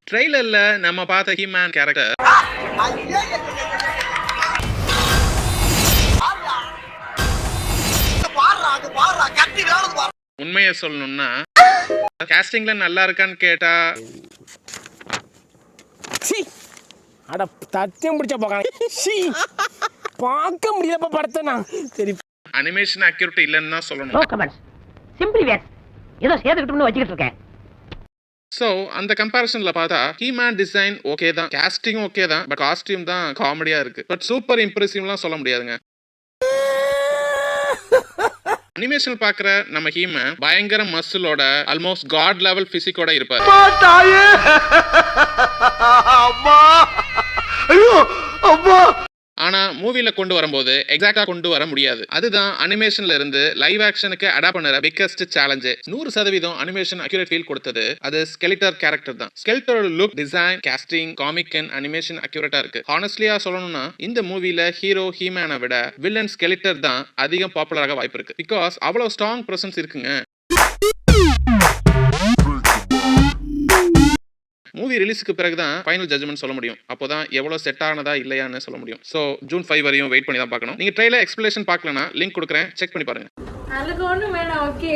ட்ரெய்லர்ல நம்ம பார்த்த He-Man character உண்மையை சொல்லணும்னா காஸ்டிங்ல நல்லா இருக்கான்னு கேட்டா அட தத்தியம் பிடிச்ச பார்க்க முடியலப்பா படத்தை நான். சரி, அனிமேஷன் அக்யூரேட் இல்லைன்னு தான் சொல்லணும். நோ கமெண்ட்ஸ், சிம்பிளி வேஸ் ஏதோ சேர்த்துக்கிட்டோம்னு வச்சுக்கிட்டு இருக்கேன். ஸோ அந்த கம்பேரிசன்ல பார்த்தா ஹீமேன் டிசைன் ஓகே தான், காஸ்டிங் ஓகே தான், பட் காஸ்டியூம் தான் காமெடியா இருக்கு. பட் சூப்பர் இம்ப்ரெசிவ்லாம் சொல்ல முடியாதுங்க. அனிமேஷன் பாக்குற நம்ம ஹீமேன் பயங்கர மசிலோட ஆல்மோஸ்ட் காட் லெவல் பிசிக்கோட இருப்பாரு. ஆனா மூவில கொண்டு வரும்போது எக்ஸாக்டா கொண்டு வர முடியாது. அதுதான் அனிமேஷன்ல இருந்து லைவ் ஆக்ஷனுக்கு அடாப்ட் பண்ணுற biggest challenge. 100% animation accurate feel கொடுத்தது அது ஸ்கெலிட்டர் கேரக்டர் தான். ஸ்கெலிட்டரோட look, design, casting, comic and animation அக்யூரேட்டா இருக்கு. ஹானஸ்ட்லியா சொல்லணும்னா இந்த மூவில ஹீரோ ஹீமேனை விட வில்லன் ஸ்கெலிட்டர் தான் அதிகம் பாப்புலராக வாய்ப்பு இருக்கு. பிகாஸ் அவ்வளவு ஸ்ட்ராங் பிரசன்ஸ் இருக்குங்க. மூவி ரிலீஸ்க்கு பிறகு தான் ஃபைனல் ஜட்ஜ்மெண்ட் சொல்ல முடியும். அப்போதான் எவ்வளவு செட் ஆனதா இல்லையான்னு சொல்ல முடியும். ஸோ ஜூன் 5 வரையும் வெயிட் பண்ணி தான் பார்க்கணும். நீங்க ட்ரெய்லர் எக்ஸ்பிளேஷன் பார்க்கலனா லிங்க் கொடுக்குறேன், செக் பண்ணி பாருங்க. அதுக்கு ஒன்றும் வேணாம், ஓகே.